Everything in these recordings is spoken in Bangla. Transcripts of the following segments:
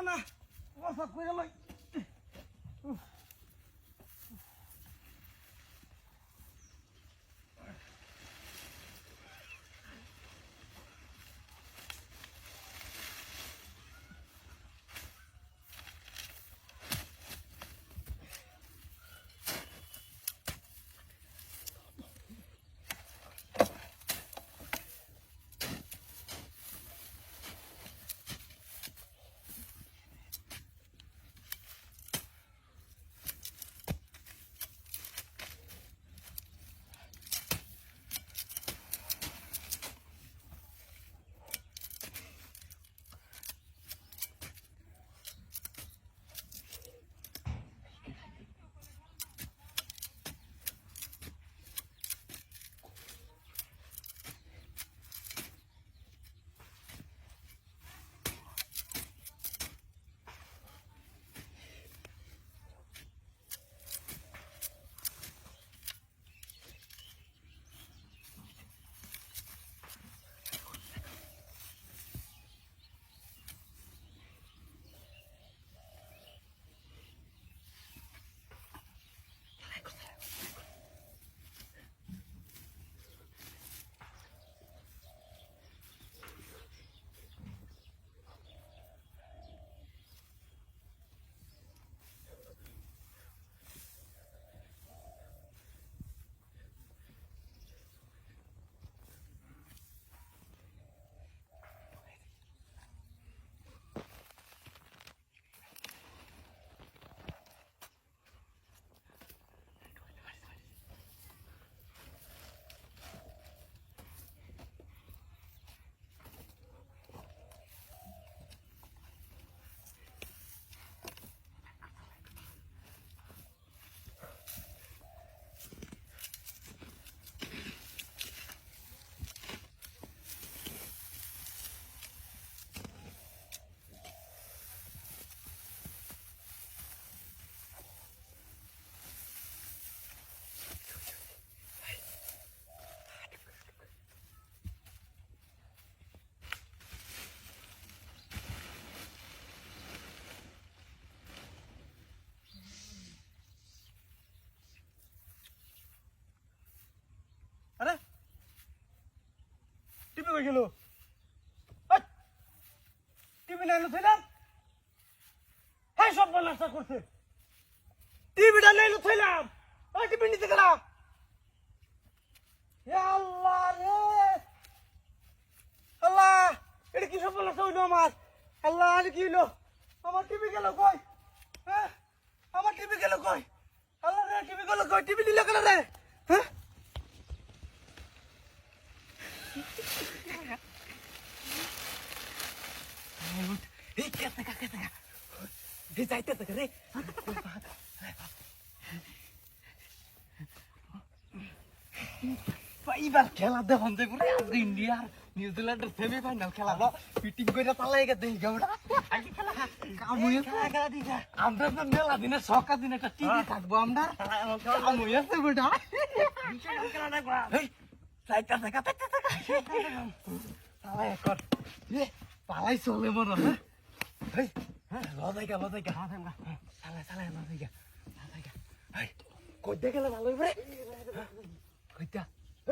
না বসা কইরা লই আরে টিপি কই গেল টিপি নাইলো থইলাম হ্যাঁ সব বলাসা করছে টিপিটা নাইলো থইলাম ওই টিপি নিতে গেল হে আল্লাহ রে আল্লাহ এটা কি সব বলাসা হইলো আমার আল্লাহ আর কি হইলো আমার টিপি গেল কই হ্যাঁ আমার টিপি গেল কই আল্লাহ রে টিপি গেল কই টিপি নিল কেন রে হ্যাঁ এই কেতে কেতে এই যাইতে তো রে এইবার খেলা দেখুন যে পুরো আজকে ইন্ডিয়া নিউজিল্যান্ডের সেমিফাইনাল খেলা হলো পিটিং করে পালাই গেছে এই গামড়া আগে খেলা কামুয়ে খেলা দিগা আমরা তো মেলা দিনে সকা দিনে একটা টিভি থাকবো আমরা কামুয়ে আছে বেটা বিশাল খেলা দেখবা এই যাইতে থাকা পালাই কর এ পালাই চলে মন না এই হ্যাঁ লজাইগা সালা সালা লজাইগা এই কই দেখলে ভালো হইবে কইতা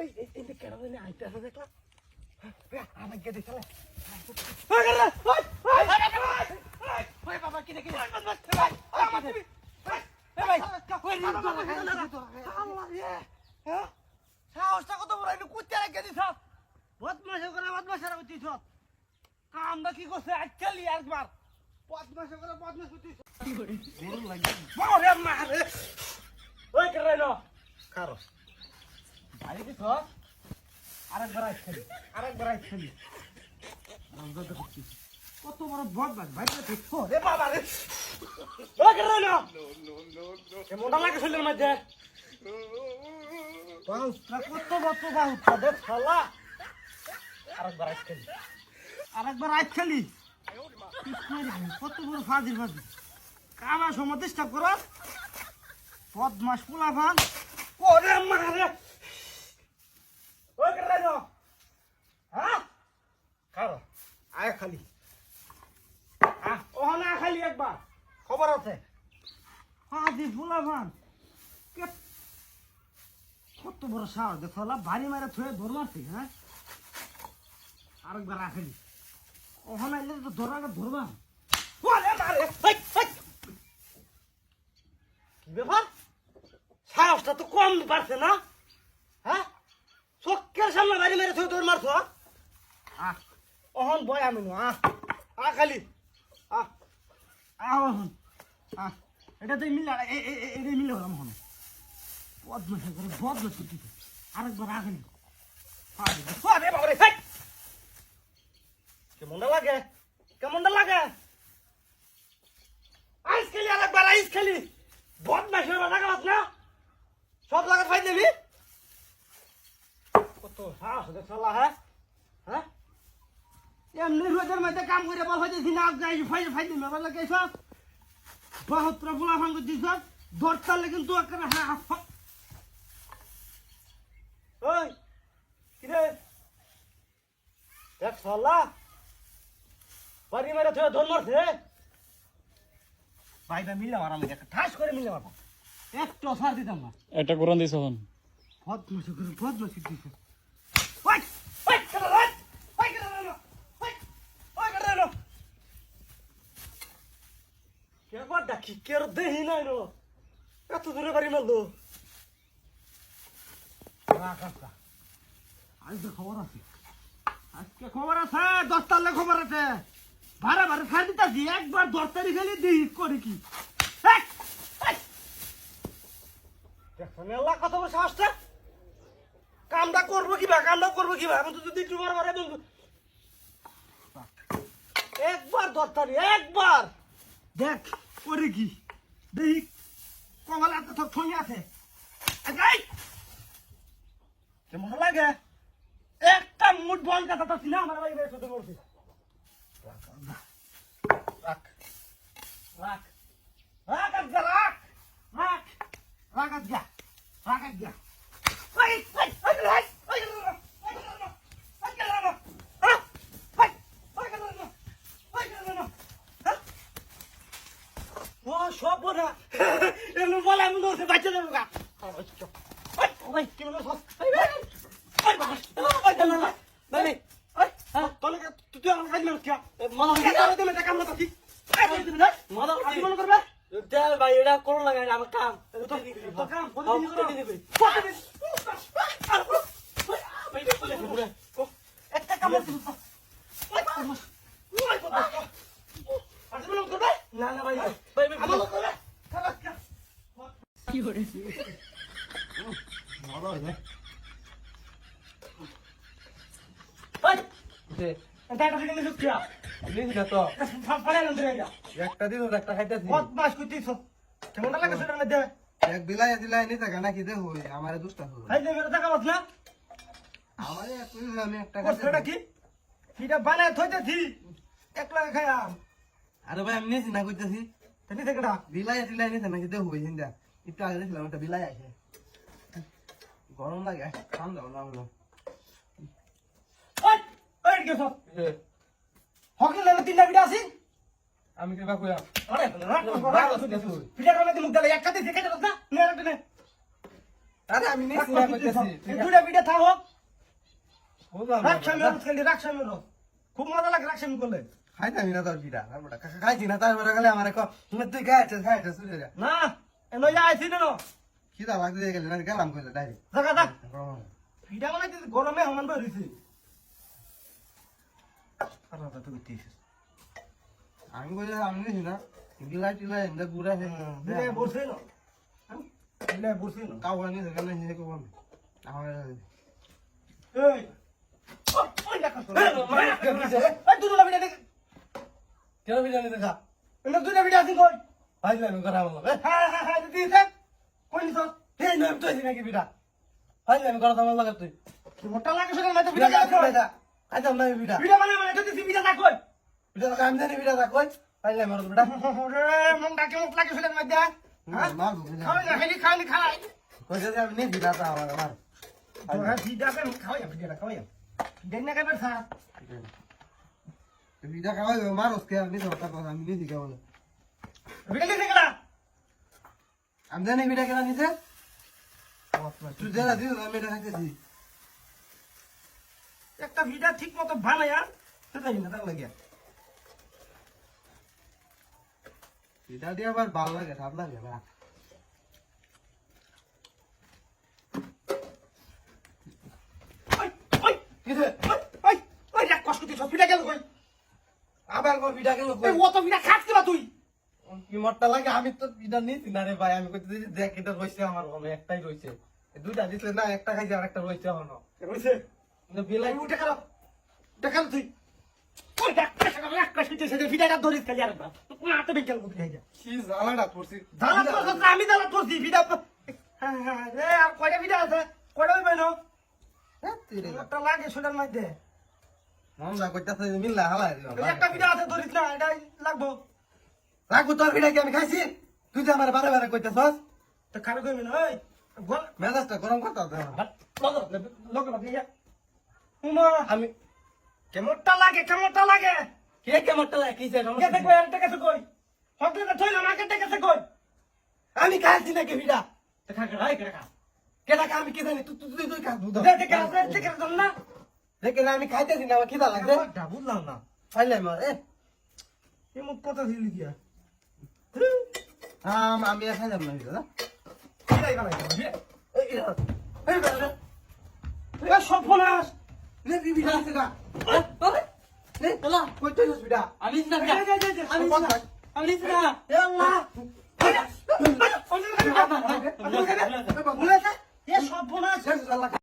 এই এই কেন জানি আইতা আছে দেখলা আমার কে দেখলে ওই বাবা কি দেখি ভাই কই রে আল্লাহ রে হ্যাঁ সাহসটা কত বড় একটু কুত্তে রেখে দিছ বদমাশি করে বদমাশারা করতিছ কামটা কি করছে আজকাল একবার বদমাশি করে বদমাশ করতিছ কি করে গরু লাগি ওরে মারে ওই করে না কারো বাইরে দিছ আরেকবার আইছলি আমরা তো করছি কত বড় বদমাশ বাইরে দিছ রে বাবা রে ওই করে না নো মোটা লাগে শরীরের মধ্যে বাউটা কত বড় বাউটা দেখ শালা আরেকবার আইছলি কত বড় ফাজিল কামা সময় ডিস্টার্ব কর বদমাস পোলা ভান ওরে মারে ওই করে না হ্যাঁ কারো আয় খালি ও না খালি একবার খবর আছে আজি ফুলাভান কত বড় সাহস দেখো বাড়ি মারা থয়ে ধর মারছি হ্যাঁ আরেকবার রাখেনি ওখানে আইলে তো ধরাকে ধরবা কি ব্যাপার সাহসটা তো কম পারছে না হ্যাঁ চোখের সামনে বাড়ি মেরে থয়ে ধর মারছো অহন বয় আমি খালি এটা তো মিলে এটা মিলে হলাম হন বদমাশি করে বদমাশি দিতে আরেকবার রাখেনি কেমনটা লাগে কেমনটা লাগে আইস খেলি আরেকবার আইস খেলি বদমাশি লাগাবাস না সব লাগা ফাই দেবি কত সাহস দেখছলা হ্যাঁ হ্যাঁ এমনি রোদের মধ্যে কাম করে বল হইতেছি না যাই ফাই ফাই দিবি বলে কে সব বাহত্র ফুলা ভাঙ্গ দিছ দরতালে কিন্তু একটা হ্যাঁ ওই কিরে দেখ সল্লা বাড়ি মেরে তুই ধর মারছে ভাইটা মিলে আমার আমি একটা ঠাস করে মিলে মারবো একটু অফার দিতাম না একটা কোরআন দিছ হন বদমাশি দিছে ওই ওই কেন ওই ওই কেন ওই ওই কেন কে বাডা কি কের দেহি নাই নো এত দূরে বাড়ি মারলো রাখা আজকে খবর আছে আজকে খবর আছে 10 তারিখে খবর আছে ভাড়া ভাড়া ছাড় দিতা দি একবার 10 তারিখ হলে দিই করে কি দেখুন আল্লাহ কত বড় সাহসটা কামটা করবো কি কামটা করবো কি আমি তো যদি একটু বারবার বন্ধু একবার 10 তারিখ একবার দেখ করে কি দেখি কমলা তো সব ঠঙে আছে কেমন লাগে একটা মুঠ বল কথা তো না আমার ভাই ছোট করছি রাখ রাখ রাখ রাখ রাখ রাখ রাখ যা রাখ যা ওই ওই ওই ওই ও সব বড়া এলো বলে আমি নসে বাচ্চা দেব গা ওই কি বলো ওই ওই বাবা ওই দাও না বাবা ওই তোলে তুই আমার কাজ না কি মালা কাটা দেবে কাম না কি এই দিবি না মালা কি মনে করবে দেল ভাই এটা কোন লাগাই আমার কাম তো কাম বলি দিবি একটা কাম না না ভাই ভাই আমার লোক করবে কি করে মালা রে ওই এটা এটা থেকে লুকিয়া লিখা তো ফাড়া লন্ডরে যা একটা দিন একটা খাইতেছি কত মাস কইতিছ কেমন লাগে সেটার মধ্যে এক বিলাই দিলাই নি টাকা নাকি দে হই আমারে দুষ্টা হই খাই দে মেরে টাকা বাত না আমারে তুই আমি একটা কত সেটা কি কিটা বানায় থইতেছি একলা খায়া আরে ভাই আমি নিছি না কইতাছি তেনি থেকেটা বিলাই দিলাই নি নাকি দে হই হিন্দা একটু আগে দেখলাম একটা বিলাই আছে গরম লাগে ঠান্ডা না হলো ওই ওই কি সব হকি লাগে তিনটা বিটা আছে আমি কি বা কইয়া আরে রাখ বিটা করে মুখ দালে একটা দিতে কেটে না নে রাখ নে আরে আমি নিছি না কইতাছি দুটা বিটা থাকো বুঝলাম রাখ সামনে খুব মজা লাগে রাখ সামনে করলে খাইতাম না তোর বিটা তারপরে খাইছি না তারপরে গেলে আমারে ক তুই খাইছিস শুনে যা না এনো যা আইছি না খিদা লাগতে দিয়ে গেলে না গেলাম কইলে ডাইরেক্ট জায়গা দা বিটা মানে গরমে হমান ধরিছি আরে তো তুই তিস আমি কইলে আমি নিছি না বিলাই টিলাই এন্ডা গুড়া হে বিলে বসে না বিলে বসে না কাউয়া নিছে কেন হে কম আমার এই ওই দেখা তো এই দুটো বিটা দেখ কেন বিলাই নিছে খা এনো দুটো বিটা আছে কই ভাই আমি করা বলো হ্যাঁ দিছে কই নিছ এই নাম তো নাকি বিটা ভাই আমি করা তোমার লাগে তুই কি মোটা লাগে সেটা না তো বিটা বিটা কাজ বিটা আইতাম না বিটা বিটা মানে তো দিছি বিটা না কই বিটা কাম জানি বিটা রাখ কই ভাই আমার বিটা ওরে মনটা কেমন লাগে সেটা মধ্যে হ্যাঁ মার বিটা খাওয়া না খালি খাই কই যে আমি নি বিটা তা আমার তোরা বিটা কে খাওয়া বিটা খাওয়া দেন না কেবার থা বিটা খাওয়াই মার ওকে আমি তো কথা আমি নি দিকে বলে ভিডিও দেখে গেলা আমি জানি ভিডিও কেনা নিছে তুই যারা দিস আমি এটা খাইতেছি একটা ভিডিও ঠিক মতো বানায়া সেটাই না তার লাগিয়া এটা দিয়ে আবার ভালো লাগে ঠাপ লাগে না ওই ওই কিসে ওই ওই এক কষ্ট দিছ ভিডিও গেল কই আবার কোন ভিডিও কেন এই ও তো ভিডিও খাচ্ছ না তুই কি মরটা লাগে আমি তো ভিডিও নিছি না রে ভাই আমি কইতে দেখ এটা রইছে আমার মনে একটাই রইছে দুইটা দিছলে না একটা খাইছে আর একটা রইছে এখনো কইছে কিন্তু বিলাই উঠে গেল দেখা তুই ওই দেখ এক কষ্ট দিছ যে ভিডিওটা ধরিস খালি আর না তুই হাতে বেকেল করতে যাই কি জ্বালাটা করছি দাঁড়া তো আমি দাঁড়া তোর দি ভিডিও হ্যাঁ হ্যাঁ রে আর কয়টা ভিডিও আছে কয়টা হইবে না তুই রে একটা লাগে সেটার মধ্যে মনটা কইতাছে মিল্লা হালাই দিও ওই একটা ভিডিও আছে ধরিস না এটাই লাগবো রাখবো তোর ভিডিও কি আমি খাইছি তুই যে আমার বারে বারে কইতাছস তো খাবে কইবে না ওই বল মেজাজটা গরম করতে হবে লগো লগো উমা আমি কেমনটা লাগে কে কেমনটা লাগে কিসে কে দেখো আর টাকা কই হকলে থইলা মাকে টাকা কই আমি খাইছি না কে ভিডা টাকা রাই টাকা কে টাকা আমি কি জানি তুই খা দুধ দেখে আছে দেখে না দেখে না আমি খাইতেছি না আমার খিদা লাগছে বুঝলাম না ফাইলে মার এমন কথা দিলি গিয়া আমি খাই যাব না ভিডা কিরাই বানাই এই এ সব ফোনাস রে ভিডা আছে না রে তোলা কইতেছিস ভিডা আমি না আমি না এ আল্লাহ এ সব ফোনাস